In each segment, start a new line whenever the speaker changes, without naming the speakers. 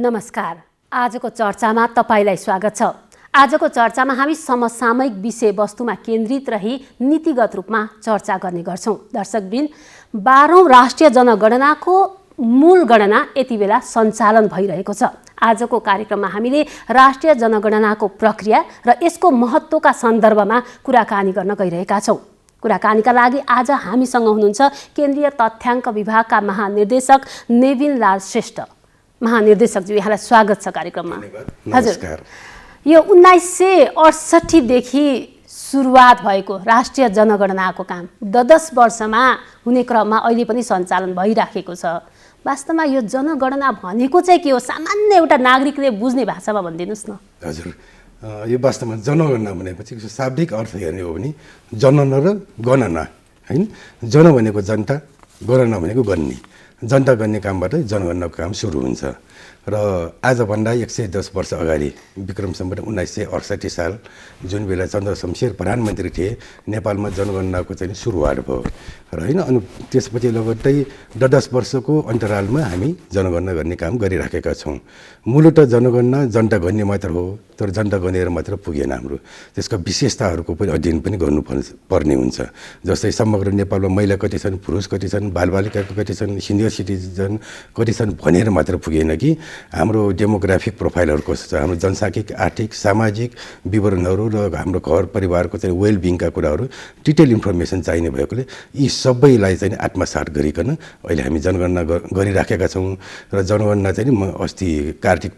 नमस्कार। आजको चर्चामा तपाईलाई स्वागत छ। आजको चर्चामा हामी समसामयिक विषयवस्तुमा केन्द्रित रही नीतिगत रूपमा चर्चा गर्ने गर्छौं। दर्शकवृन्द, 12औं राष्ट्रिय जनगणनाको मूल गणना यति बेला सञ्चालन भइरहेको छ। आजको कार्यक्रममा हामीले राष्ट्रिय जनगणनाको प्रक्रिया र यसको महत्त्वका सन्दर्भमा कुराकानी गर्न गइरहेका छौं। कुराकानीका लागि आज हामीसँग हुनुहुन्छ केन्द्रीय तथ्याङ्क विभागका महानिर्देशक नेविन लाल श्रेष्ठ। महानिर्देशकज्यू, यहाँलाई स्वागत छ कार्यक्रममा।
नमस्कार।
यो 1968 देखि सुरुवात भएको राष्ट्रिय जनगणनाको काम 10 वर्षमा हुने क्रममा अहिले पनि सञ्चालन भइराखेको छ। वास्तवमा यो जनगणना भनेको चाहिँ के हो? सामान्य एउटा नागरिकले बुझ्ने भाषामा भनिदिनुस् न।
हजुर, यो वास्तवमा जनगणना भनेपछि शाब्दिक अर्थ हेर्ने हो भने जनन र गणना हैन। जन भनेको जनता, गणना भनेको गन्ने। जनता गन्ने कामबाट जनगणनाको काम सुरु हुन्छ र आजभन्दा 110 वर्ष अगाडि विक्रम सम्वत 1968 साल जुन बेला चन्द्र शमशेर प्रधानमन्त्री थिए, नेपालमा जनगणनाको चाहिँ सुरुवात भयो र हैन। अनि त्यसपछि लगत्तै 10 वर्षको अन्तरालमा हामी जनगणना गर्ने काम गरिराखेका छौँ। मूलतः जनगणना जनता गन्ने मात्र हो, तर जनता गनेर मात्र पुगेन। हाम्रो त्यसका विशेषताहरूको पनि अध्ययन पनि गर्नुपर्ने हुन्छ। जस्तै समग्र नेपालमा महिला कति छन्, पुरुष कति छन्, बालबालिकाको कति छन्, सिनियर सिटिजन कति छन् भनेर मात्र पुगेन कि हाम्रो डेमोग्राफिक प्रोफाइलहरू कस्तो छ, हाम्रो जनसाङ्ख्यिक, आर्थिक, सामाजिक विवरणहरू र हाम्रो घर परिवारको चाहिँ वेलबिङका कुराहरू डिटेल इन्फर्मेसन चाहिने भएकोले यी सबैलाई चाहिँ आत्मसात गरिकन अहिले हामी जनगणना गरिराखेका छौँ। र जनगणना चाहिँ अस्ति कार्तिक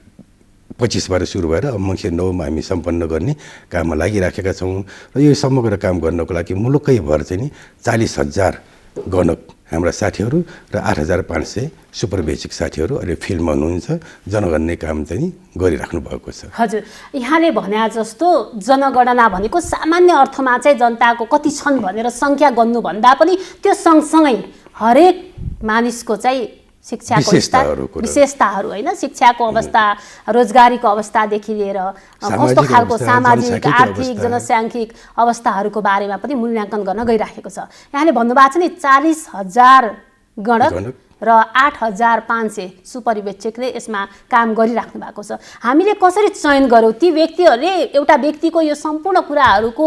25बाट सुरु भएर अब मङ्सिर 9मा हामी सम्पन्न गर्ने काममा लागिराखेका छौँ। र यो समग्र काम गर्नको लागि मुलुकै भर चाहिँ 40,000 गणक हाम्रा साथीहरू र 8,500 सुपरबेसिक साथीहरू अहिले फिल्डमा हुनुहुन्छ। जनगणना काम चाहिँ गरिराख्नु भएको छ।
हजुर, यहाँले भने जस्तो जनगणना भनेको सामान्य अर्थमा चाहिँ जनताको कति छन् भनेर सङ्ख्या गन्नु भन्दा पनि त्यो सँगसँगै हरेक मानिसको चाहिँ शिक्षाको विशेषताहरू होइन, शिक्षाको अवस्था, रोजगारीको अवस्थादेखि लिएर कस्तो खालको सामाजिक, आर्थिक, जनसाङ्ख्यिक अवस्थाहरूको बारेमा पनि मूल्याङ्कन गर्न गइराखेको छ। यहाँले भन्नुभएको छ नि 40,000 गणक र 8,500 सुपरिवेक्षकले यसमा काम गरिराख्नु भएको छ। हामीले कसरी चयन गरौँ? ती व्यक्तिहरूले एउटा व्यक्तिको यो सम्पूर्ण कुराहरूको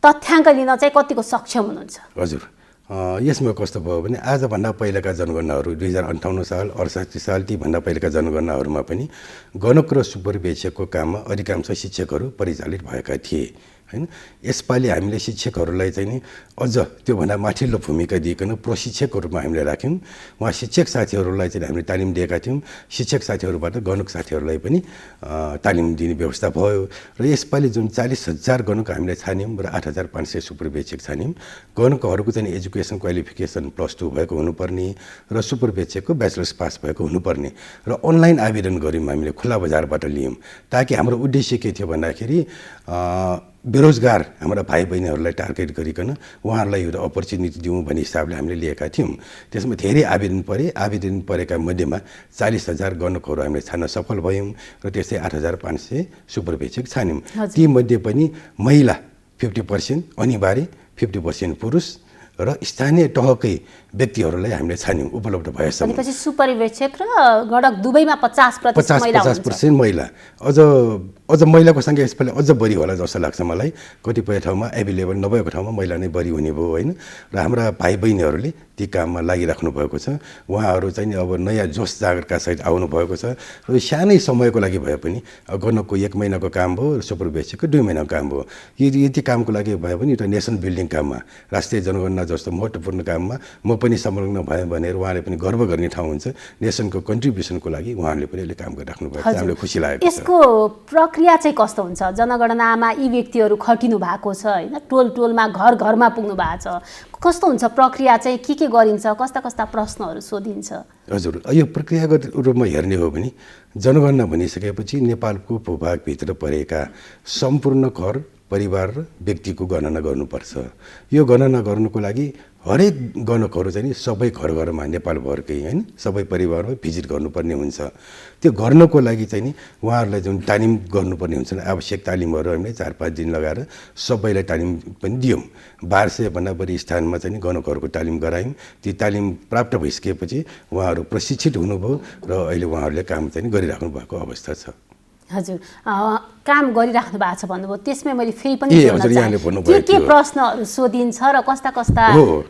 तथ्याङ्क लिन चाहिँ कतिको सक्षम हुनुहुन्छ?
हजुर, यसमा कस्तो भयो भने आजभन्दा पहिलाका जनगणनाहरू 2058 साल, 68 साल तीभन्दा पहिलाका जनगणनाहरूमा पनि गणक र सुपरिवेक्षकको काममा अधिकांश शिक्षकहरू परिचालित भएका थिए हैन। यसपालि हामीले शिक्षकहरूलाई चाहिँ नि अझ त्योभन्दा माथिल्लो भूमिका दिइकन प्रशिक्षकको रूपमा हामीले राख्यौँ। उहाँ शिक्षक साथीहरूलाई चाहिँ हामीले तालिम दिएका थियौँ। शिक्षक साथीहरूबाट गणक साथीहरूलाई पनि तालिम दिने व्यवस्था भयो र यसपालि जुन 40,000 गणक हामीले छान्यौँ र 8,500 सुपरवेक्षक छान्यौँ। गणकहरूको चाहिँ एजुकेसन क्वालिफिकेसन +2 भएको हुनुपर्ने र सुपरवेक्षकको ब्याचलर्स पास भएको हुनुपर्ने र अनलाइन आवेदन गऱ्यौँ। हामीले खुला बजारबाट लियौँ ताकि हाम्रो उद्देश्य के थियो भन्दाखेरि बेरोजगार हाम्रा भाइ बहिनीहरूलाई टार्गेट गरिकन उहाँहरूलाई एउटा अपर्च्युनिटी दिउँ भन्ने हिसाबले हामीले लिएका थियौँ। त्यसमा धेरै आवेदन परेका मध्येमा 40,000 गणकहरू हामीले छान्न सफल भयौँ र त्यस्तै 8,500 सुपरवेक्षक छान्यौँ। तीमध्ये पनि महिला 50% अनिवार्य, 50% पुरुष र स्थानीय तहकै व्यक्तिहरूलाई हामीले छान्यौँ उपलब्ध भएसम्म।
भनेपछि सुपरिवेक्षक र गणक दुवैमा 50%
महिला। अझ महिलाको सङ्ख्या यसपालि अझ बढी होला जस्तो लाग्छ मलाई। कतिपय ठाउँमा एभाइलेबल नभएको ठाउँमा महिला नै बढी हुने भयो होइन। र हाम्रा भाइ बहिनीहरूले ती काममा लागिराख्नु भएको छ। उहाँहरू चाहिँ अब नयाँ जोस जागरका सहित आउनु भएको छ र सानै समयको लागि भए पनि गणकको 1 महिनाको काम भयो र सुपरवेक्षकको 2 महिनाको काम भयो। यति कामको लागि भए पनि एउटा नेसन बिल्डिङ काममा, राष्ट्रिय जनगणना जस्तो महत्त्वपूर्ण काममा म पनि संलग्न भएँ भनेर उहाँले पनि गर्व गर्ने ठाउँ हुन्छ। नेसनको कन्ट्रिब्युसनको लागि उहाँहरूले पनि अहिले काम गरिराख्नु भएको छ। हामीलाई खुसी लागेको छ।
यसको प्रक्रिया चाहिँ कस्तो हुन्छ? जनगणनामा यी व्यक्तिहरू खटिनु भएको छ होइन, टोलमा घर घरमा पुग्नु भएको छ। कस्तो हुन्छ प्रक्रिया चाहिँ? के गरिन्छ? कस्ता प्रश्नहरू सोधिन्छ?
हजुर, यो प्रक्रियागत रूपमा हेर्ने हो भने जनगणना भनिसकेपछि नेपालको भूभागभित्र परेका सम्पूर्ण घर परिवार र व्यक्तिको गणना गर्नुपर्छ। यो गणना गर्नुको लागि हरेक गणकहरू चाहिँ सबै घर घरमा नेपालभरकै हैन सबै परिवारमा भिजिट गर्नुपर्ने हुन्छ। त्यो गर्नको लागि चाहिँ नि उहाँहरूलाई जुन तालिम गर्नुपर्ने हुन्छ आवश्यक तालिमहरू हामीले 4-5 दिन लगाएर सबैलाई तालिम पनि दियौँ। 1200 भन्दा बढी स्थानमा चाहिँ गणकहरूको तालिम गरायौँ। ती तालिम प्राप्त भइसकेपछि उहाँहरू प्रशिक्षित हुनुभयो र अहिले उहाँहरूले काम चाहिँ गरिराख्नु भएको अवस्था छ।
हजुर, काम गरिराख्नु भएको छ भन्नुभयो, त्यसमै मैले फेरि पनि के प्रश्नहरू सोधिन्छ र कस्ता कस्ता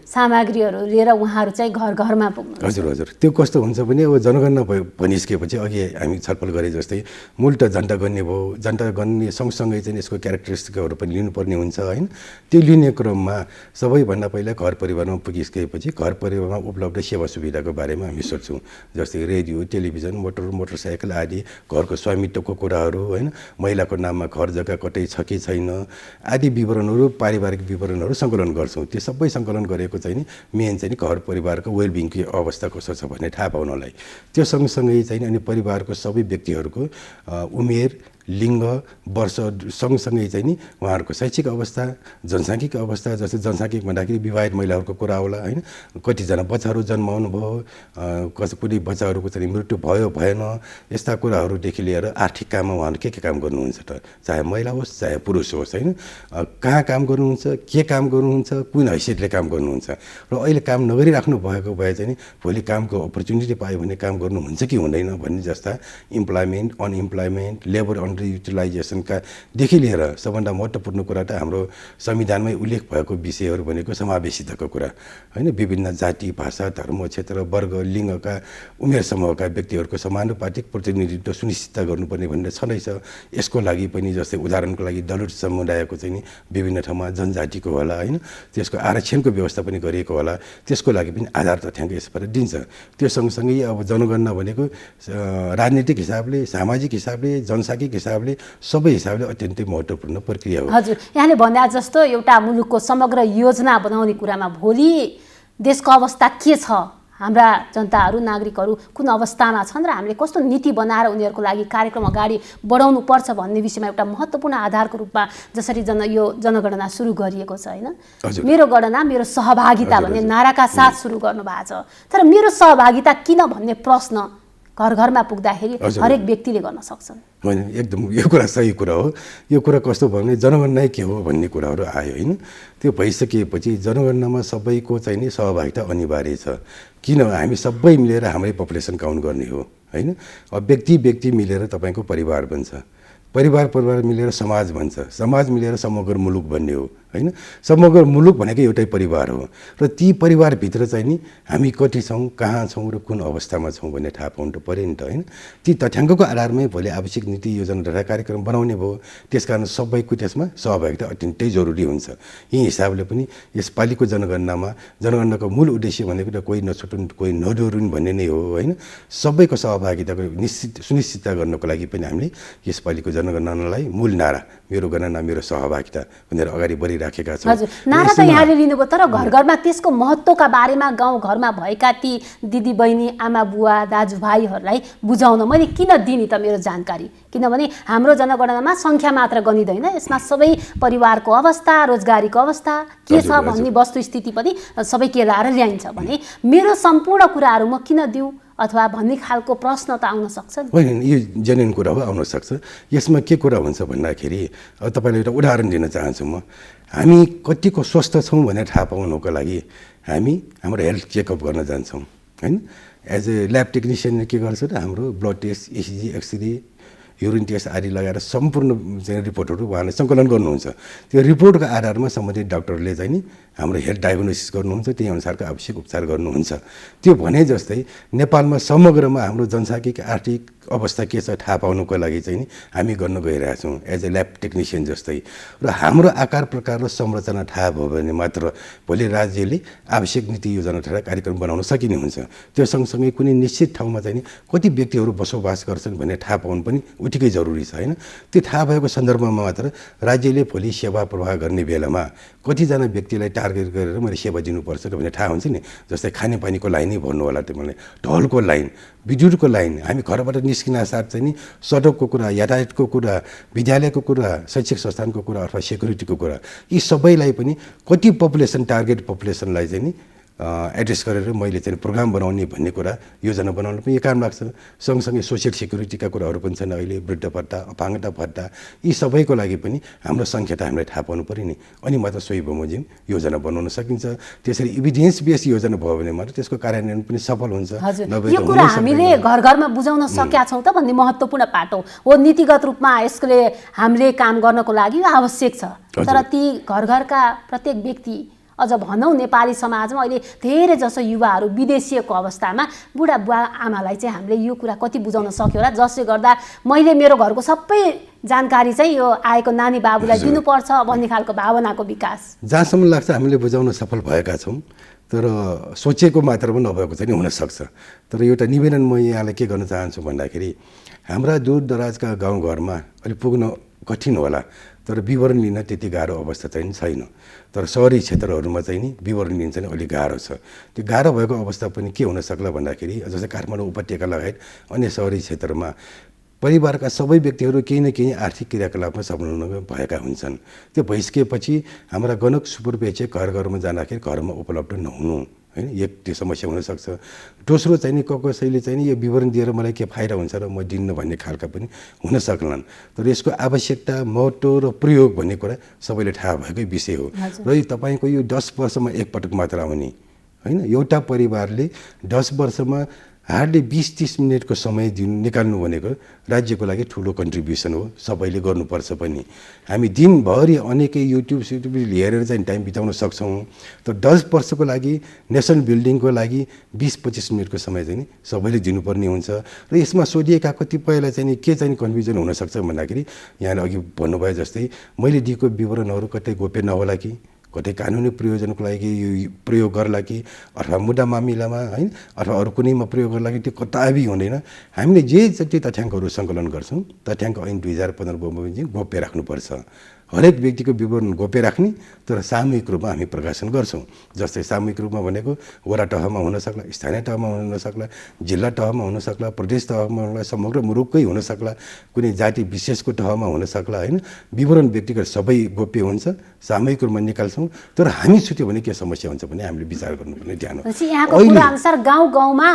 सामग्रीहरू लिएर उहाँहरू चाहिँ घर घरमा पुग्नु?
हजुर, त्यो कस्तो हुन्छ भने अब जनगणना भनिसकेपछि अघि हामी छलफल गरे जस्तै मूल त जनता गन्ने भयो। जनता गन्ने सँगसँगै चाहिँ यसको क्यारेक्टरिस्टिकहरू पनि लिनुपर्ने हुन्छ हैन। त्यो लिने क्रममा सबैभन्दा पहिला घर परिवारमा पुगिसकेपछि घर परिवारमा उपलब्ध सेवा सुविधाको बारेमा हामी सोध्छौँ। जस्तै रेडियो, टेलिभिजन, मोटरसाइकल आदि घरको स्वामित्वको कुराहरू हैन, महिलाको नाममा घर जग्गा कतै छ कि छैन आदि विवरणहरू, पारिवारिक विवरणहरू सङ्कलन गर्छौँ। त्यो सबै सङ्कलन गरेको चाहिँ नि मेन चाहिँ घर परिवारको वेलबिङको अवस्था कस्तो छ भन्ने थाहा पाउनलाई। त्यो सँगसँगै चाहिँ अनि परिवारको सबै व्यक्तिहरूको उमेर, लिङ्ग, वर्ष सँगसँगै चाहिँ नि उहाँहरूको शैक्षिक अवस्था, जनसाङ्खिक अवस्था। जस्तै जनसाङ्खिक भन्दाखेरि विवाहित महिलाहरूको कुरा होला हैन, कतिजना बच्चाहरू जन्माउनु भयो, कुनै बच्चाहरूको चाहिँ मृत्यु भयो भएन, यस्ता कुराहरूदेखि लिएर आर्थिक काममा उहाँहरू के काम गर्नुहुन्छ त, चाहे महिला होस् चाहे पुरुष होस् हैन, कहाँ काम गर्नुहुन्छ, के काम गर्नुहुन्छ, कुन हैसियतले काम गर्नुहुन्छ र अहिले काम नगरिराख्नु भएको भए चाहिँ नि भोलि कामको अपर्च्युनिटी पायो भने काम गर्नुहुन्छ कि हुँदैन भन्ने जस्ता इम्प्लोइमेन्ट, अनइम्प्लोइमेन्ट, लेबर युटिलाइजेसनका देखि लिएर सबभन्दा महत्त्वपूर्ण कुरा त हाम्रो संविधानमै उल्लेख भएको विषयहरू भनेको समावेशिताको कुरा हैन। विभिन्न जाति, भाषा, धर्म, क्षेत्र, वर्ग, लिङ्गका, उमेर समूहका व्यक्तिहरूको समानुपातिक प्रतिनिधित्व सुनिश्चित गर्नुपर्ने भनेर छँदैछ। यसको लागि पनि जस्तै उदाहरणको लागि दलित समुदायको चाहिँ नि विभिन्न ठाउँमा जनजातिको होला हैन, त्यसको आरक्षणको व्यवस्था पनि गरिएको होला। त्यसको लागि पनि आधार तथ्याङ्क यसबाट दिन्छ। त्यो सँगसँगै अब जनगणना भनेको राजनीतिक हिसाबले, सामाजिक हिसाबले, जनसाङ्खिक हिसाबले, सबै हिसाबले अत्यन्तै महत्त्वपूर्ण प्रक्रिया हो।
हजुर, यहाँले भने जस्तो एउटा मुलुकको समग्र योजना बनाउने कुरामा भोलि देशको अवस्था के छ, हाम्रा जनताहरू, नागरिकहरू कुन अवस्थामा छन् र हामीले कस्तो नीति बनाएर उनीहरूको लागि कार्यक्रम अगाडि बढाउनु पर्छ भन्ने विषयमा एउटा महत्त्वपूर्ण आधारको रूपमा जसरी यो जनगणना सुरु गरिएको छ हैन। मेरो गणना मेरो सहभागिता भन्ने नाराका साथ सुरु गर्नुभएको छ। तर मेरो सहभागिता किन भन्ने प्रश्न घर घरमा पुग्दाखेरि हरेक व्यक्तिले गर्न सक्छन्।
होइन, एकदम यो कुरा सही कुरा हो। यो कुरा कस्तो भयो भने जनगणना के हो भन्ने कुराहरू आयो होइन। त्यो भइसकेपछि जनगणनामा सबैको चाहिँ नि सहभागिता अनिवार्य छ। किन हामी सबै मिलेर हाम्रै पपुलेसन काउन्ट गर्ने हो होइन। अब व्यक्ति मिलेर तपाईँको परिवार बन्छ, परिवार मिलेर समाज बन्छ, समाज मिलेर समग्र मुलुक भन्ने हो हैन। समग्र मुलुक भनेको एउटै परिवार हो र ती परिवारभित्र चाहिँ नि हामी कति छौँ, कहाँ छौँ र कुन अवस्थामा छौँ भन्ने थाहा पाउनु त पऱ्यो नि त हैन। ती तथ्याङ्कको आधारमै भोलि आवश्यक नीति योजना तथा कार्यक्रम बनाउने भयो। त्यसकारण सबैको त्यसमा सहभागिता अत्यन्तै जरुरी हुन्छ। यही हिसाबले पनि यसपालिको जनगणनाको मूल उद्देश्य भनेको त कोही नछुटुन्, कोही नडोरुन् भन्ने नै हो हैन। सबैको सहभागिताको सुनिश्चित गर्नको लागि पनि हामीले यसपालिको जनगणनालाई मूल नारा मेरो गणना मेरो सहभागिता भनेर अगाडि बढिराखेका छौँ।
हजुर, नारा त यहाँले लिनुभयो, तर घर घरमा त्यसको महत्त्वका बारेमा गाउँ घरमा भएका ती दिदी बहिनी, आमा बुवा, दाजुभाइहरूलाई बुझाउन मैले किन दिने त मेरो जानकारी? किनभने हाम्रो जनगणनामा सङ्ख्या मात्र गनिँदैन, यसमा सबै परिवारको अवस्था, रोजगारीको अवस्था के छ भन्ने वस्तुस्थिति पनि सबै केलाएर ल्याइन्छ भने मेरो सम्पूर्ण कुराहरू म किन दिउँ अथवा भन्ने खालको प्रश्न त आउन सक्छ नि?
होइन, यो जेन्युन कुरा हो, आउन सक्छ। यसमा के कुरा हुन्छ भन्दाखेरि तपाईँलाई एउटा उदाहरण दिन चाहन्छु म। हामी कतिको स्वस्थ छौँ भनेर थाहा पाउनुको लागि हामी हाम्रो हेल्थ चेकअप गर्न जान्छौँ हैन। एज ए ल्याब टेक्निसियनले के गर्छ त हाम्रो blood test, ECG, X-ray, urine test आदि लगाएर सम्पूर्ण चाहिँ रिपोर्टहरू उहाँले सङ्कलन गर्नुहुन्छ। त्यो रिपोर्टको आधारमा सम्बन्धित डाक्टरले चाहिँ नि हाम्रो हेल्थ डायग्नोसिस गर्नुहुन्छ, त्यही अनुसारको आवश्यक उपचार गर्नुहुन्छ। त्यो भने जस्तै नेपालमा समग्रमा हाम्रो जनसाङ्खिक आर्थिक अवस्था के छ थाहा पाउनुको लागि चाहिँ नि हामी गर्न गइरहेछौँ एज ए ल्याब टेक्निसियन जस्तै। र हाम्रो आकार प्रकार र संरचना थाहा भयो भने मात्र भोलि राज्यले आवश्यक नीति योजना तथा कार्यक्रम बनाउन सकिने हुन्छ। त्यो सँगसँगै कुनै निश्चित ठाउँमा चाहिँ नि कति व्यक्तिहरू बसोबास गर्छन् भन्ने थाहा पाउनु पनि उत्तिकै जरुरी छ होइन। त्यो थाहा भएको सन्दर्भमा मात्र राज्यले भोलि सेवा प्रवाह गर्ने बेलामा कतिजना व्यक्तिलाई टार्गेट गरेर मैले सेवा दिनुपर्छ भन्ने थाहा हुन्छ नि। जस्तै खानेपानीको लाइनै भन्नु होला, त्यो मलाई ढलको लाइन विद्युतको लाइन, हामी घरबाट निस्किन साथ चाहिँ नि सडकको कुरा, यातायातको कुरा, विद्यालयको कुरा, शैक्षिक संस्थानको कुरा अथवा सेक्युरिटीको कुरा, यी सबैलाई पनि कति पपुलेसन, टार्गेट पपुलेसनलाई चाहिँ नि एड्रेस गरेर मैले चाहिँ प्रोग्राम बनाउने भन्ने कुरा, योजना बनाउनु पनि काम लाग्छ। सँगसँगै सोसियल सेक्युरिटीका कुराहरू पनि छन् अहिले, वृद्ध भत्ता, अपाङ्गता भत्ता, यी सबैको लागि पनि हाम्रो सङ्ख्या त हामीलाई थाहा पाउनु पऱ्यो नि, अनि मात्र सोही बमोजिम योजना बनाउन सकिन्छ। त्यसरी इभिडेन्स बेस योजना भयो भने मात्र त्यसको कार्यान्वयन पनि सफल हुन्छ।
यो कुरा हामीले घर घरमा बुझाउन सकेका छौँ त भन्ने महत्त्वपूर्ण पाटो हो। नीतिगत रूपमा यसले हामीले काम गर्नको लागि आवश्यक छ, तर ती घर घरका प्रत्येक व्यक्ति, अझ भनौँ नेपाली समाजमा अहिले धेरै जसो युवाहरू विदेशिएको अवस्थामा बुढा बुवा आमालाई चाहिँ हामीले यो कुरा कति बुझाउन सक्यो होला, जसले गर्दा मैले मेरो घरको सबै जानकारी चाहिँ यो आएको नानी बाबुलाई दिनुपर्छ भन्ने खालको भावनाको विकास
जहाँसम्म लाग्छ हामीले बुझाउन सफल भएका छौँ। तर सोचेको मात्रामा नभएको चाहिँ हुनसक्छ। तर एउटा निवेदन म यहाँलाई के गर्न चाहन्छु भन्दाखेरि, हाम्रा दूर दराजका गाउँघरमा अहिले पुग्न कठिन होला, तर विवरण लिन त्यति गाह्रो अवस्था चाहिँ छैन। तर सहरी क्षेत्रहरूमा चाहिँ नि विवरण लिन चाहिँ अलिक गाह्रो छ। त्यो गाह्रो भएको अवस्था पनि के हुन सक्ला भन्दाखेरि, जस्तै काठमाडौँ उपत्यका लगायत अन्य सहरी क्षेत्रमा परिवारका सबै व्यक्तिहरू केही न केही आर्थिक क्रियाकलापमा संलग्न भएका हुन्छन्। त्यो भइसकेपछि हाम्रा गणक सुपरभाइजर घर घरमा जाँदाखेरि घरमा उपलब्ध नहुनु, हैन, एक त्यो समस्या हुनसक्छ। दोस्रो चाहिँ नि कसैले चाहिँ नि यो विवरण दिएर मलाई के फाइदा हुन्छ र म दिन्न भन्ने खालका पनि हुन सक्लान्। तर यसको आवश्यकता, महत्त्व र प्रयोग भन्ने कुरा सबैले थाहा भएकै विषय हो। र यो तपाईँको यो 10 वर्षमा एकपटक मात्र आउने होइन। एउटा परिवारले 10 वर्षमा हार्डली 20-30 मिनटको समय निकाल्नु भनेको राज्यको लागि ठुलो कन्ट्रिब्युसन हो, सबैले गर्नुपर्छ पनि। हामी दिनभरि अनेकै युट्युब हेरेर चाहिँ टाइम बिताउन सक्छौँ, तर 10 वर्षको लागि नेसन बिल्डिङको लागि 20-25 मिनटको समय चाहिँ सबैले दिनुपर्ने हुन्छ। र यसमा सोधिएका कतिपयलाई चाहिँ के चाहिँ कन्फ्युजन हुनसक्छ भन्दाखेरि, यहाँले अघि भन्नुभयो जस्तै मैले दिएको विवरणहरू कतै गोप्य नहोला कि, कतै कानुनी प्रयोजनको लागि यो प्रयोग गर्ला कि, अथवा मुद्दा मामिलामा होइन अथवा अरू कुनैमा प्रयोग गर्ला कि, त्यो कताबी हुँदैन। हामीले जे जति तथ्याङ्कहरू सङ्कलन गर्छौँ, तथ्याङ्क ऐन 2015 बमोजिम गोप्य राख्नुपर्छ। हरेक व्यक्तिको विवरण गोप्य राख्ने, तर सामूहिक रूपमा हामी प्रकाशन गर्छौँ। जस्तै सामूहिक रूपमा भनेको वडा तहमा हुन सक्ला, स्थानीय तहमा हुन सक्ला, जिल्ला तहमा हुन सक्ला, प्रदेश तहमा हुन सक्ला, समग्र मुलुककै हुन सक्ला, कुनै जाति विशेषको तहमा हुन सक्ला, होइन। विवरण व्यक्तिगत सबै गोप्य हुन्छ, सामूहिक रूपमा निकाल्छौँ। तर हामी छुट्यो भने के समस्या हुन्छ भने हामीले विचार गर्नुपर्ने ध्यान हो।
यहाँको कुरा अनुसार गाउँ गाउँमा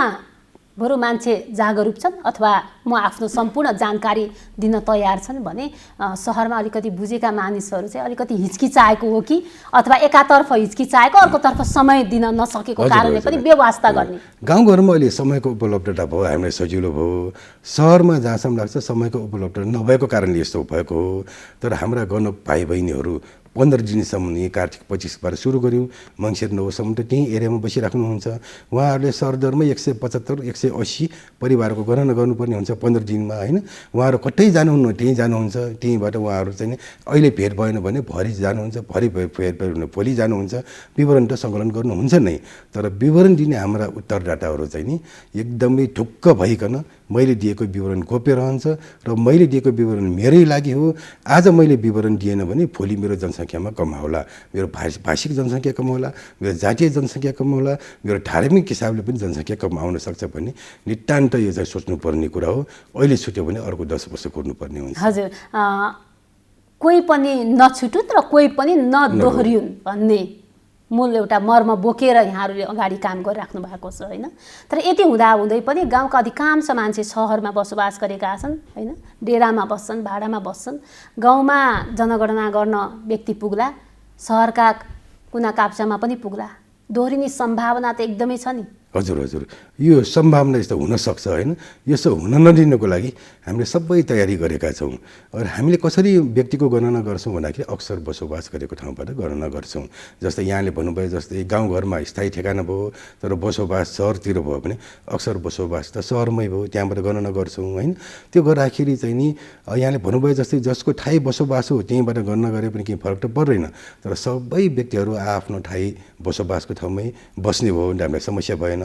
बरु मान्छे जागरुक छन् अथवा म आफ्नो सम्पूर्ण जानकारी दिन तयार छन् भने सहरमा अलिकति बुझेका मानिसहरू चाहिँ अलिकति हिचकिचाएको हो कि, अथवा एकातर्फ हिचकिचाएको अर्कोतर्फ समय दिन नसकेको कारणले पनि व्यवस्था गर्ने।
गाउँघरमा अहिले समयको उपलब्धता भयो, हामीलाई सजिलो भयो। सहरमा जहाँसम्म लाग्छ समयको उपलब्धता नभएको कारणले यस्तो भएको हो। तर हाम्रा गण भाइ बहिनीहरू 15 दिनसम्म यी कार्तिक 25बाट सुरु गऱ्यौँ, मङ्सिर 9सम्म त त्यहीँ एरियामा बसिराख्नुहुन्छ। उहाँहरूले सरदरमा 175-180 परिवारको गणना गर्नुपर्ने हुन्छ 15 दिनमा, होइन। उहाँहरू कतै जानुहुन्न, त्यहीँ जानुहुन्छ। त्यहीँबाट उहाँहरू चाहिँ अहिले भेट भएन भने भरि जानुहुन्छ, भरि भेट भएन भने भोलि जानुहुन्छ। विवरण त सङ्कलन गर्नुहुन्छ नै, तर विवरण दिने हाम्रा उत्तरदाताहरू चाहिँ नि एकदमै ढुक्क भइकन मैले दिएको विवरण गोप्य रहन्छ र मैले दिएको विवरण मेरै लागि हो। आज मैले विवरण दिएन भने भोलि मेरो जनसङ्ख्यामा कम होला, मेरो भाषिक जनसङ्ख्या कम होला, मेरो जातीय जनसङ्ख्या कम होला, मेरो धार्मिक हिसाबले पनि जनसङ्ख्या कम आउन सक्छ भन्ने नितान्त यो चाहिँ सोच्नुपर्ने कुरा हो। अहिले छुट्यो भने अर्को 10 वर्ष कुर्नुपर्ने हुन्छ।
हजुर, कोही पनि नछुटुन् र कोही पनि नदोहोरिउन् भन्ने मूल एउटा मर्म बोकेर यहाँहरूले अगाडि काम गरिराख्नु भएको छ, होइन। तर यति हुँदाहुँदै पनि गाउँका अधिकांश मान्छे सहरमा बसोबास गरेका छन्, होइन। डेरामा बस्छन्, भाडामा बस्छन्। गाउँमा जनगणना गर्न व्यक्ति पुग्ला, सहरका कुना काप्चामा पनि पुग्ला, दोहोरिने सम्भावना त एकदमै छ नि।
हजुर, यो सम्भावना यस्तो हुनसक्छ, होइन। यसो हुन नदिनको लागि हामीले सबै तयारी गरेका छौँ। र हामीले कसरी व्यक्तिको गणना गर्छौँ भन्दाखेरि अक्सर बसोबास गरेको ठाउँबाट गणना गर्छौँ। जस्तै यहाँले भन्नुभयो जस्तै गाउँघरमा स्थायी ठेगाना भयो, तर बसोबास सहरतिर भयो भने अक्सर बसोबास त सहरमै भयो, त्यहाँबाट गणना गर्छौँ, होइन। त्यो गर्दाखेरि चाहिँ नि यहाँले भन्नुभयो जस्तै जसको ठाई बसोबास हो त्यहीँबाट गणना गरे पनि केही फरक त पर्दैन। तर सबै व्यक्तिहरू आफ्नो ठाई बसोबासको ठाउँमै बस्ने भयो भने हामीलाई समस्या भएन।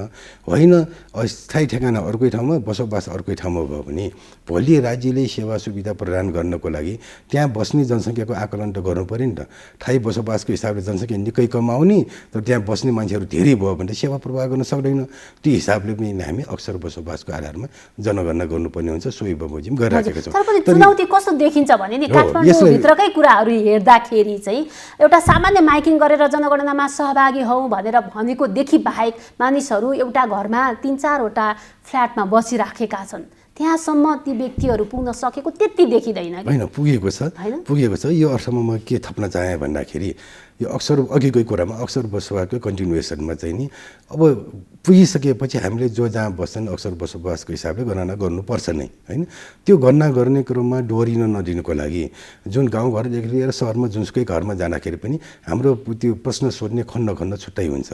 होइन अस्थायी ठेगाना अर्कै ठाउँमा बसोबास अर्कै ठाउँमा भयो भने भोलि राज्यले सेवा सुविधा प्रदान गर्नको लागि त्यहाँ बस्ने जनसङ्ख्याको आकलन त गर्नु पऱ्यो नि त। ठाई बसोबासको हिसाबले जनसङ्ख्या निकै कम आउने तर त्यहाँ बस्ने मान्छेहरू धेरै भयो भने सेवा प्रवाह गर्न सक्दैन। त्यो हिसाबले पनि हामी अक्सर बसोबासको आधारमा जनगणना गर्नुपर्ने हुन्छ। सोही बमोजिम गरिराखेका छौँ।
तर पनि चुनौती कस्तो देखिन्छ भने नि काठमाडौँभित्रकै कुराहरू हेर्दाखेरि चाहिँ एउटा सामान्य माइकिङ गरेर जनगणनामा सहभागी हौँ भनेर भनेको देखि बाहेक मानिसहरू एउटा घरमा 3-4वटा फ्ल्याटमा बसिराखेका छन्। त्यहाँसम्म ती व्यक्तिहरू पुग्न सकेको त्यति देखिँदैन।
होइन, पुगेको छ। यो अर्थमा म के थप्न चाहेँ भन्दाखेरि यो अक्सर अघिकै कुरामा अक्सर बसोबासको कन्टिन्युएसनमा चाहिँ नि अब पुगिसकेपछि हामीले जो जहाँ बस्छन् अक्सर बसोबासको हिसाबले गणना गर्नुपर्छ नै होइन। त्यो गणना गर्ने क्रममा डोरिन नदिनुको लागि जुन गाउँघरदेखि लिएर सहरमा जुनसुकै घरमा जाँदाखेरि पनि हाम्रो त्यो प्रश्न सोध्ने खण्ड खण्ड छुट्टै हुन्छ।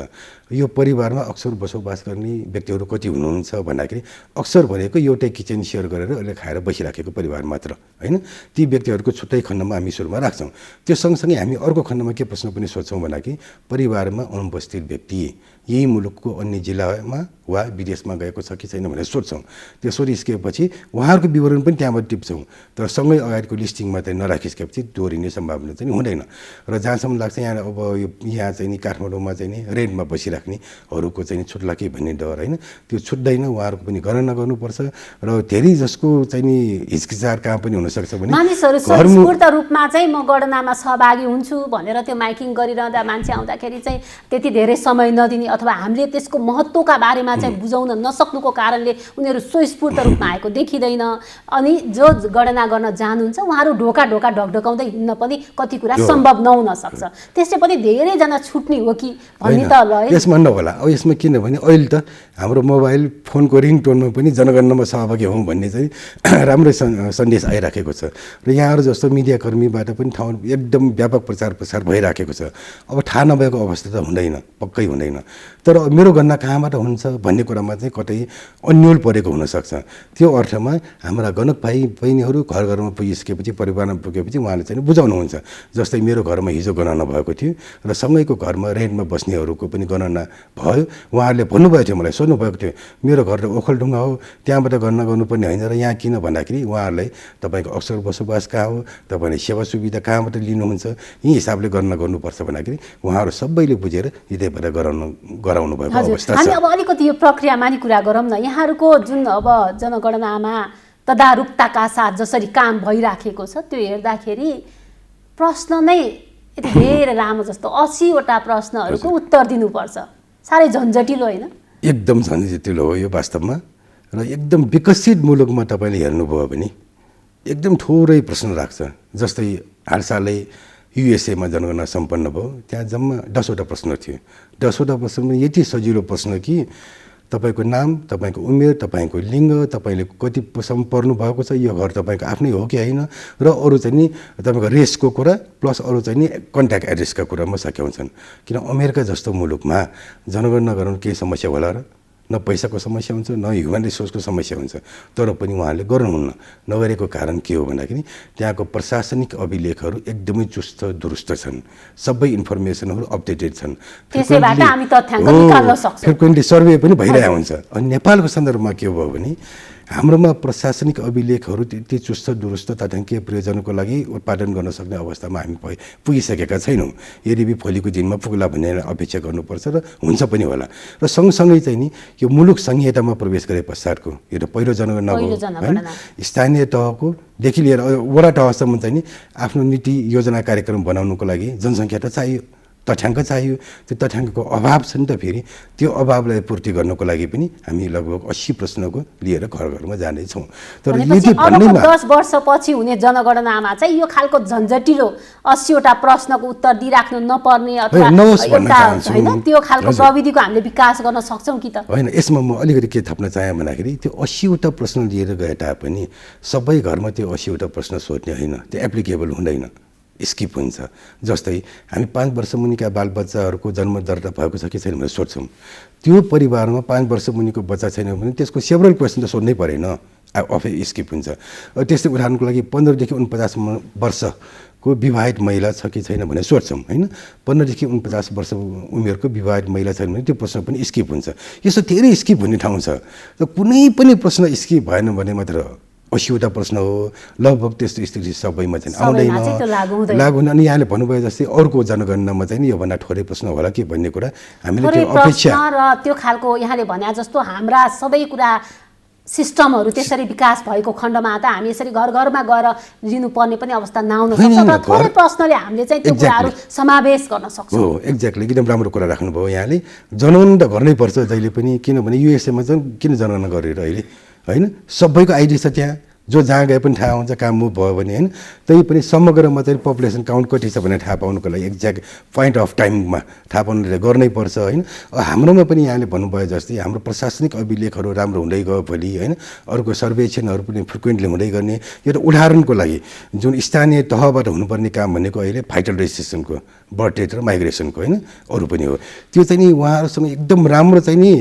यो परिवारमा अक्सर बसोबास गर्ने व्यक्तिहरू कति हुनुहुन्छ भन्दाखेरि अक्सर भनेको एउटै किचन सेयर गरेर अहिले खाएर बसिराखेको परिवार मात्र होइन। ती व्यक्तिहरूको छुट्टै खण्डमा हामी सुरुमा राख्छौँ। त्यो सँगसँगै हामी अर्को खण्डमा के प्रश्न पनि सोध्छौँ भन्दाखेरि परिवारमा अनुपस्थित व्यक्ति यही मुलुकको अन्य जिल्लामा वा विदेशमा गएको छ कि छैन भनेर सोध्छौँ। त्यो सोधिसकेपछि उहाँहरूको विवरण पनि त्यहाँबाट टिप्छौँ। तर सँगै अगाडिको लिस्टिङमा चाहिँ नराखिसकेपछि दोहोरिने सम्भावना चाहिँ हुँदैन। र जहाँसम्म लाग्छ यहाँ अब यहाँ चाहिँ नि काठमाडौँमा चाहिँ नि रेन्टमा बसिराख्नेहरूको चाहिँ छुट्ला कि भन्ने डर होइन, त्यो छुट्दैन। उहाँहरूको पनि गणना गर्नुपर्छ र धेरै जसको चाहिँ नि हिचकिचार कहाँ पनि हुनसक्छ भने
मानिसहरू स्वस्फूर्त रूपमा चाहिँ म गणनामा सहभागी हुन्छु भनेर त्यो माइकिङ गरिरहँदा मान्छे आउँदाखेरि चाहिँ त्यति धेरै समय नदिने अथवा हामीले त्यसको महत्त्वका बारेमा चाहिँ बुझाउन नसक्नुको कारणले उनीहरू स्वस्फूर्त रूपमा आएको देखिँदैन। अनि जो गणना गर्न जानुहुन्छ उहाँहरू ढोका ढकढकाउँदै हिँड्न पनि कति कुरा सम्भव नहुन सक्छ। त्यसले पनि धेरैजना छुट्ने हो कि भन्ने त ल
यसमा नहोला। अब यसमा किनभने अहिले त हाम्रो मोबाइल फोनको रिङटोनमा पनि जनगणनामा सहभागी हौँ भन्ने चाहिँ राम्रै सन्देश आइराखेको छ र यहाँहरू जस्तो मिडियाकर्मीबाट पनि ठाउँ एकदम व्यापक प्रचार प्रसार भइराखेको छ। अब थाहा नभएको अवस्था त हुँदैन, पक्कै हुँदैन। तर मेरो गणना कहाँबाट हुन्छ भन्ने कुरामा चाहिँ कतै अन्यल परेको हुनसक्छ। त्यो अर्थमा हाम्रा गणक भाइ बहिनीहरू घर घरमा पुगिसकेपछि परिवारमा पुगेपछि उहाँले चाहिँ बुझाउनुहुन्छ। जस्तै मेरो घरमा हिजो गणना भएको थियो र सँगैको घरमा रेन्टमा बस्नेहरूको पनि गणना भयो। उहाँहरूले भन्नुभएको थियो, मलाई सोध्नुभएको थियो मेरो घर त ओखलढुङ्गा हो, त्यहाँबाट गणना गर्नुपर्ने होइन र यहाँ किन भन्दाखेरि उहाँहरूलाई तपाईँको अक्सर बसोबास कहाँ हो, तपाईँले सेवा सुविधा कहाँबाट लिनुहुन्छ, यही हिसाबले गणना गर्नुपर्छ भन्दाखेरि उहाँहरू सबैले बुझेर हृदयबाट गराउनु भएको अवस्था छ।
हामी अब अलिकति यो प्रक्रियामा नि कुरा गरौँ न। यहाँहरूको जुन अब जनगणनामा तदारुकताका साथ जसरी काम भइराखेको छ त्यो हेर्दाखेरि प्रश्न नै यति धेरै लामो जस्तो 80वटा प्रश्नहरूको उत्तर दिनुपर्छ। साह्रै झन्झटिलो होइन?
एकदम झन्झटिलो हो यो वास्तवमा। र एकदम विकसित मुलुकमा तपाईँले हेर्नुभयो भने एकदम थोरै प्रश्न राख्छ। जस्तै हाल सालै युएसएमा जनगणना सम्पन्न भयो, त्यहाँ जम्मा 10वटा प्रश्न थियो। 10वटा प्रश्नमा यति सजिलो प्रश्न कि तपाईँको नाम, तपाईँको उमेर, तपाईँको लिङ्ग, तपाईँले कतिसम्म पढ्नु भएको छ, यो घर तपाईँको आफ्नै हो कि होइन, र अरू चाहिँ नि तपाईँको रेसको कुरा प्लस अरू चाहिँ नि कन्ट्याक्ट एड्रेसका कुरामा सकेउँछन्। किन अमेरिका जस्तो मुलुकमा जनगणना गराउनु केही समस्या होला र? न पैसाको समस्या हुन्छ न ह्युमन रिसोर्सको समस्या हुन्छ। तर पनि उहाँहरूले गर्नुहुन्न। नगरेको कारण के हो भन्दाखेरि त्यहाँको प्रशासनिक अभिलेखहरू एकदमै चुस्त दुरुस्त छन्, सबै इन्फर्मेसनहरू अपडेटेड छन्। फ्रिक्वेन्टली सर्वे पनि भइरहेको हुन्छ। अनि नेपालको सन्दर्भमा के भयो भने हाम्रोमा प्रशासनिक अभिलेखहरू त्यति चुस्त दुरुस्त तथ्याङ्कीय प्रयोजनको लागि उत्पादन गर्न सक्ने अवस्थामा हामी पुगिसकेका छैनौँ। यदि भोलिको दिनमा पुग्ला भन्ने अपेक्षा गर्नुपर्छ र हुन्छ पनि होला। र सँगसँगै चाहिँ नि यो मुलुक संहितामा प्रवेश गरे पश्चातको यो त पहिलो जनगणना हो होइन। स्थानीय तहकोदेखि लिएर वडा तहसम्म चाहिँ नि आफ्नो नीति योजना कार्यक्रम बनाउनुको लागि जनसङ्ख्या त चाहियो, तथ्याङ्क चाहियो। त्यो तथ्याङ्कको अभाव छ नि त। फेरि त्यो अभावलाई पूर्ति गर्नको लागि पनि हामी लगभग 80 प्रश्नको लिएर घर घरमा जानेछौँ। तर यदि भन्नेमा
10 वर्षपछि हुने जनगणनामा चाहिँ यो खालको झन्झटिलो 80वटा प्रश्नको उत्तर दिइराख्नु नपर्ने अथवा होइन त्यो खालको प्रविधिको हामीले विकास गर्न सक्छौँ कि त?
होइन, यसमा म अलिकति के थप्न चाहेँ भन्दाखेरि त्यो 80वटा प्रश्न लिएर गए तापनि सबै घरमा त्यो 80वटा प्रश्न सोध्ने होइन, त्यो एप्लिकेबल हुँदैन, स्किप हुन्छ। जस्तै हामी 5 वर्ष मुनिका बालबच्चाहरूको जन्म दर्ता भएको छ कि छैन भनेर सोध्छौँ। त्यो परिवारमा 5 वर्ष मुनिको बच्चा छैन भने त्यसको सेभरल क्वेसन त सोध्नै परेन। आफै स्किप हुन्छ। त्यस्तै उदाहरणको लागि 15 देखि 49 वर्षको विवाहित महिला छ कि छैन भनेर सोध्छौँ होइन। 15 देखि 49 वर्ष उमेरको विवाहित महिला छैन भने त्यो प्रश्न पनि स्किप हुन्छ। यसो धेरै स्किप हुने ठाउँ छ। र कुनै पनि प्रश्न स्किप भएन भने मात्र 80वटा प्रश्न हो लगभग त्यस्तो स्थिति सबैमा चाहिँ आउँदैन लागु हुन। अनि यहाँले भन्नुभयो जस्तै अर्को जनगणनामा चाहिँ नि योभन्दा थोरै प्रश्न होला कि भन्ने कुरा हामीले त्यो अपेक्षा
र त्यो खालको यहाँले भने जस्तो हाम्रा सबै कुरा सिस्टमहरू त्यसरी विकास भएको खण्डमा त हामी यसरी घर घरमा गएर लिनुपर्ने पनि अवस्था नआउन सक्छ र थोरै प्रश्नले हामीले चाहिँ त्यो कुराहरू समावेश गर्न सक्छौँ।
हो एक्ज्याक्टली एकदम राम्रो कुरा राख्नुभयो यहाँले। जनगणना त गर्नै पर्छ जहिले पनि, किनभने युएसएमा चाहिँ किन जनगणना गरेर अहिले होइन सबैको आइडी छ त्यहाँ, जो जहाँ गए पनि थाहा हुन्छ काम मुभ भयो भने होइन। त्यही पनि समग्रमा चाहिँ पपुलेसन काउन्ट कति छ भनेर थाहा पाउनुको लागि एक्ज्याक्ट पोइन्ट अफ टाइममा थाहा पाउनु गर्नै पर्छ होइन। हाम्रोमा पनि यहाँले भन्नुभयो जस्तै हाम्रो प्रशासनिक अभिलेखहरू राम्रो हुँदै गयो भोलि होइन, अर्को सर्वेक्षणहरू पनि फ्रिक्वेन्टली हुँदै गर्ने। यो त उदाहरणको लागि जुन स्थानीय तहबाट हुनुपर्ने काम भनेको अहिले भाइटल रेजिस्ट्रेसनको, बर्थ डेट र माइग्रेसनको होइन, अरू पनि हो। त्यो चाहिँ नि उहाँहरूसँग एकदम राम्रो चाहिँ नि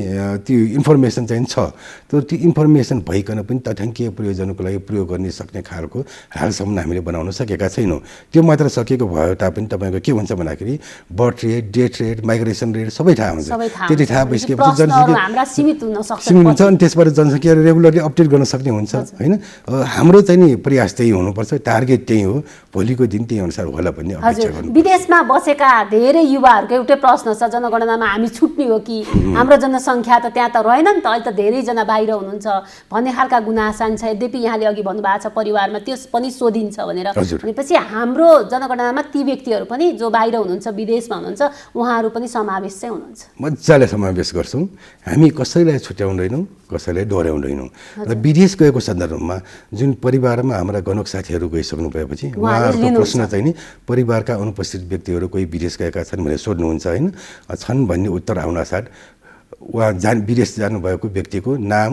त्यो इन्फर्मेसन चाहिँ छ। तर त्यो इन्फर्मेसन भइकन पनि तथ्याङ्कीय प्रयोजनको लागि प्रयोग गर्ने सक्ने खालको हालसम्म हामीले बनाउन सकेका छैनौँ। त्यो मात्र सकेको भयो तापनि तपाईँको के हुन्छ भन्दाखेरि birth rate, death rate, migration rate सबै थाहा हुन्छ। त्यति थाहा भइसकेपछि
जनसङ्ख्या सीमित
हुन्छ अनि त्यसबाट जनसङ्ख्या रेगुलरली अपडेट गर्न सक्ने हुन्छ होइन। हाम्रो चाहिँ नि प्रयास त्यही हुनुपर्छ, टार्गेट त्यही हो, भोलिको दिन त्यही अनुसार होला भन्ने अपेक्षा गर्नु।
विदेशमा बसेका धेरै युवाहरूको एउटै प्रश्न छ, जनगणनामा हामी छुट्ने हो कि, हाम्रो जनसङ्ख्या त त्यहाँ त रहेन नि त, अहिले त धेरैजना बाहिर हुनुहुन्छ भन्ने खालका गुनासा छ। यद्यपि यहाँले अघि भन्नुभएको छ परिवारमा त्यो पनि सोधिन्छ भनेर, भनेपछि हाम्रो जनगणनामा ती व्यक्तिहरू पनि जो बाहिर हुनुहुन्छ, विदेशमा हुनुहुन्छ, उहाँहरू पनि समावेश चाहिँ हुनुहुन्छ।
मजाले समावेश गर्छौँ हामी, कसैलाई छुट्याउँदैनौँ, कसैलाई डोर्याउँदैनौँ। र विदेश गएको सन्दर्भमा जुन परिवारमा हाम्रा गणक साथीहरू गइसक्नु भएपछि उहाँहरूको प्रश्न चाहिँ नि परिवारका अनुपस्थित व्यक्तिहरू कोही विदेश गएका छन् भनेर सोध्नुहुन्छ होइन। छन् भन्ने उत्तर आउनासाथ उहाँ विदेश जानुभएको व्यक्तिको नाम,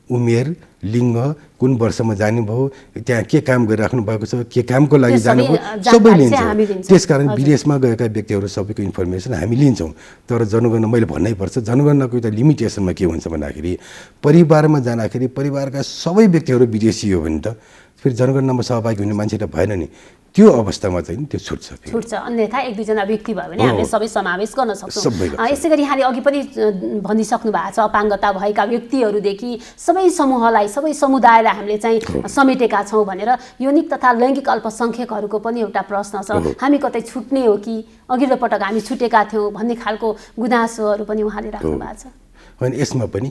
उमेर, लिङ्ग, कुन वर्षमा जानुभयो, त्यहाँ के काम गरिराख्नु भएको छ, के कामको लागि जानुभयो, सबै लिन्छ। त्यसकारण विदेशमा गएका व्यक्तिहरू सबैको इन्फर्मेसन हामी लिन्छौँ। तर जनगणना मैले भन्नै पर्छ, जनगणनाको एउटा लिमिटेसनमा के हुन्छ भन्दाखेरि परिवारमा जाँदाखेरि परिवारका सबै व्यक्तिहरू विदेशी हो भने त फेरि जनगणनामा सहभागी हुने मान्छे त भएन नि। त्यो अवस्थामा चाहिँ त्यो छुट्छ।
अन्यथा एक दुईजना व्यक्ति भयो भने हामीले सबै समावेश गर्न सक्छौँ। यसै गरी यहाँले अघि पनि भनिसक्नु भएको छ, अपाङ्गता भएका व्यक्तिहरूदेखि सबै समूहलाई, सबै समुदायलाई हामीले चाहिँ समेटेका छौँ भनेर। यौनिक तथा लैङ्गिक अल्पसङ्ख्यकहरूको पनि एउटा प्रश्न छ, हामी कतै छुट्ने हो कि, अघिल्लो पटक हामी छुटेका थियौँ भन्ने खालको गुनासोहरू पनि उहाँले राख्नु भएको छ।
होइन यसमा पनि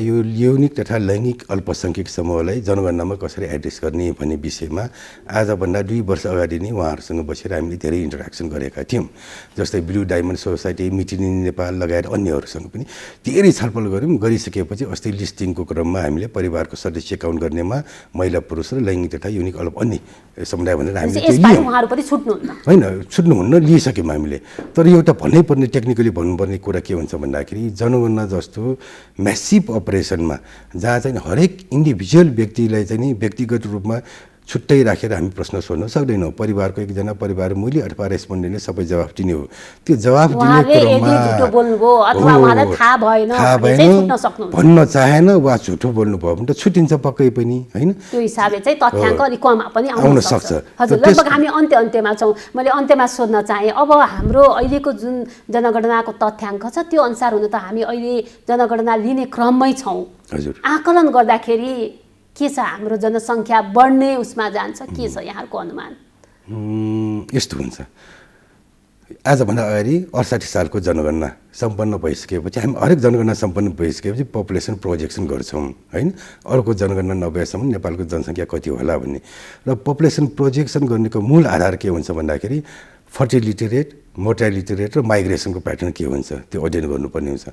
यो यौनिक तथा लैङ्गिक अल्पसङ्ख्यक समूहलाई जनगणनामा कसरी एड्रेस गर्ने भन्ने विषयमा आजभन्दा 2 वर्ष अगाडि नै उहाँहरूसँग बसेर हामीले धेरै इन्टरेक्सन गरेका थियौँ। जस्तै ब्लू डायमन्ड सोसाइटी, मिटिनी नेपाल लगायत अन्यहरूसँग पनि धेरै छलफल गऱ्यौँ। गरिसकेपछि अस्ति लिस्टिङको क्रममा हामीले परिवारको सदस्य काउन्ट गर्नेमा महिला, पुरुष र लैङ्गिक तथा यौनिक अन्य समुदाय भनेर हामीले होइन छुट्नुहुन्न लिइसक्यौँ हामीले। तर एउटा भन्नैपर्ने टेक्निकली भन्नुपर्ने कुरा के हुन्छ भन्दाखेरि जनगणना जस्तो म्यासिभ अपरेसनमा जहाँ चाहिँ हरेक इन्डिभिजुअल व्यक्तिलाई चाहिँ नि व्यक्तिगत रूपमा छुट्टै राखेर हामी प्रश्न सोध्न सक्दैनौँ। परिवारको एकजना परिवार मूल्य अथवा रेस्पोन्डेन्टले सबै जवाफ दिने हो। त्यो जवाफ दिने क्रममा थाहा भएन, भन्न चाहेन वा झुटो बोल्नुभयो भने त छुट्टिन्छ पक्कै पनि होइन।
त्यो हिसाबले चाहिँ तथ्याङ्क अलिक कम पनि आउन सक्छ। हजुर, लगभग हामी अन्त्यमा छौँ। मैले अन्त्यमा सोध्न चाहेँ, अब हाम्रो अहिलेको जुन जनगणनाको तथ्याङ्क छ त्यो अनुसार हुन त हामी अहिले जनगणना लिने क्रममै छौँ।
हजुर,
आकलन गर्दाखेरि के छ, हाम्रो जनसङ्ख्या बढ्ने उसमा जान्छ, के छ यहाँहरूको अनुमान?
यस्तो हुन्छ, आजभन्दा अगाडि 68 सालको जनगणना सम्पन्न भइसकेपछि हामी हरेक जनगणना सम्पन्न भइसकेपछि पपुलेसन प्रोजेक्सन गर्छौँ होइन। अर्को जनगणना नभएसम्म नेपालको जनसङ्ख्या कति होला भन्ने। र पपुलेसन प्रोजेक्सन गर्नेको मूल आधार के हुन्छ भन्दाखेरि फर्टिलिटी रेट, मोर्टालिटी रेट र माइग्रेसनको प्याटर्न के हुन्छ त्यो अध्ययन गर्नुपर्ने हुन्छ।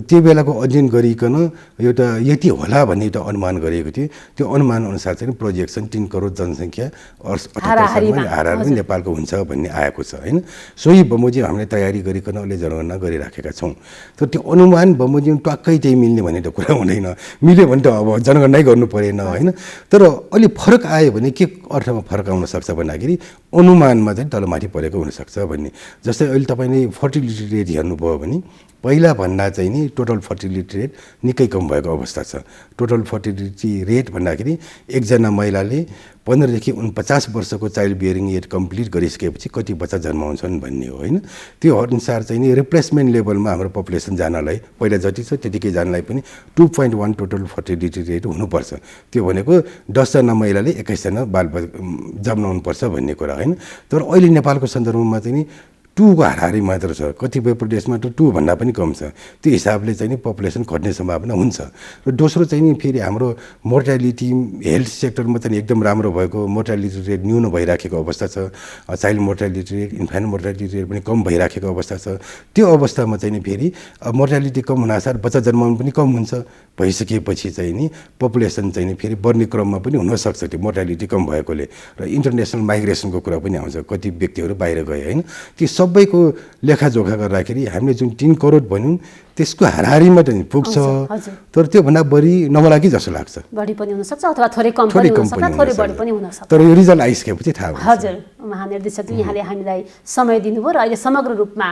त्यो बेलाको अध्ययन गरिकन एउटा यति होला भन्ने एउटा अनुमान गरेको थियो। त्यो अनुमान अनुसार चाहिँ प्रोजेक्सन 3 करोड जनसङ्ख्या 78 हाराहारी नेपालको हुन्छ भन्ने आएको छ होइन। सोही बमोजिम हामीले तयारी गरिकन अहिले जनगणना गरिराखेका छौँ। तर त्यो अनुमान बमोजिम टक्कै त्यही मिल्ने भन्ने त कुरा हुँदैन। मिल्यो भने त अब जनगणनै गर्नु परेन होइन। तर अलि फरक आयो भने के अर्थमा फरक आउन सक्छ भन्दाखेरि अनुमानमा चाहिँ तलमाथि परेको हुनसक्छ भन्ने। जस्तै अहिले तपाईँले फर्टिलिटी रेट हेर्नुभयो भने पहिला भन्दा चाहिँ नि टोटल फर्टिलिटी रेट निकै कम भएको अवस्था छ। टोटल फर्टिलिटी रेट भन्दाखेरि एकजना महिलाले 15 देखि 49 वर्षको चाइल्ड बियरिङ एज कम्प्लिट गरिसकेपछि कति बच्चा जन्माउँछन् भन्ने हो होइन। त्यो अनुसार चाहिँ नि रिप्लेसमेन्ट लेभलमा हाम्रो पपुलेसन जानलाई पहिला जति छ त्यतिकै जानलाई पनि 2.1 टोटल फर्टिलिटी रेट हुनुपर्छ। त्यो भनेको 10 जना महिलाले 21 जना जन्माउनुपर्छ भन्ने कुरा होइन। तर अहिले नेपालको सन्दर्भमा चाहिँ नि 2 को हाराहारी मात्र छ। कतिपय प्रदेशमा त 2 भन्दा पनि कम छ। त्यो हिसाबले चाहिँ नि पपुलेसन घट्ने सम्भावना हुन्छ। र दोस्रो चाहिँ नि फेरि हाम्रो मोर्टालिटी हेल्थ सेक्टरमा चाहिँ एकदम राम्रो भएको, मोर्टालिटी रेट न्यून भइराखेको अवस्था छ। Child mortality rate, infant mortality rate पनि कम भइराखेको अवस्था छ। त्यो अवस्थामा चाहिँ नि फेरि मोर्टालिटी कम हुनासाथ बच्चा जन्माउनु पनि कम हुन्छ। भइसकेपछि चाहिँ नि पपुलेसन चाहिँ नि फेरि बढ्ने क्रममा पनि हुनसक्छ त्यो मोर्टालिटी कम भएकोले। र इन्टरनेसनल माइग्रेसनको कुरा पनि आउँछ, कति व्यक्तिहरू बाहिर गए होइन। त्यो सबैको लेखाजोखा गर्दाखेरि हामीले जुन 3 करोड भन्यौँ त्यसको हाराहारीमा चाहिँ पुग्छ। तर त्योभन्दा बढी नहोला कि जस्तो लाग्छ।
बढी पनि हुनसक्छ अथवा थोरै कम पनि हुनसक्छ, थोरै बढी पनि हुनसक्छ।
तर यो रिजल्ट आइसकेपछि थाहा हुन्छ।
हजुर, महानिर्देशक यहाँले हामीलाई समय दिनुभयो र अहिले समग्र रूपमा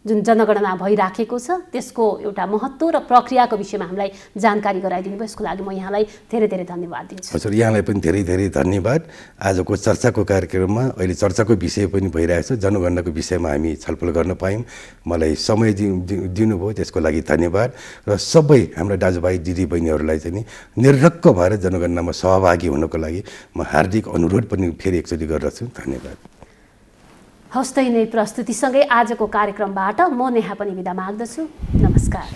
जुन जनगणना भइराखेको छ त्यसको एउटा महत्त्व र प्रक्रियाको विषयमा हामीलाई जानकारी गराइदिनु भयो। यसको लागि म यहाँलाई धेरै धेरै धन्यवाद दिन्छु।
हजुर, यहाँलाई पनि धेरै धेरै धन्यवाद। आजको चर्चाको कार्यक्रममा अहिले चर्चाको विषय पनि भइरहेछ, जनगणनाको विषयमा हामी छलफल गर्न पायौँ। मलाई समय दिनुभयो त्यसको लागि धन्यवाद। र सबै हाम्रा दाजुभाइ दिदीबहिनीहरूलाई चाहिँ नि निर्धक्क भएर जनगणनामा सहभागी हुनको लागि म हार्दिक अनुरोध पनि फेरि एकचोटि गर्दछु। धन्यवाद।
हस्तै नै प्रस्तुतिसँगै आजको कार्यक्रमबाट म नेहा पनि बिदा माग्दछु। नमस्कार।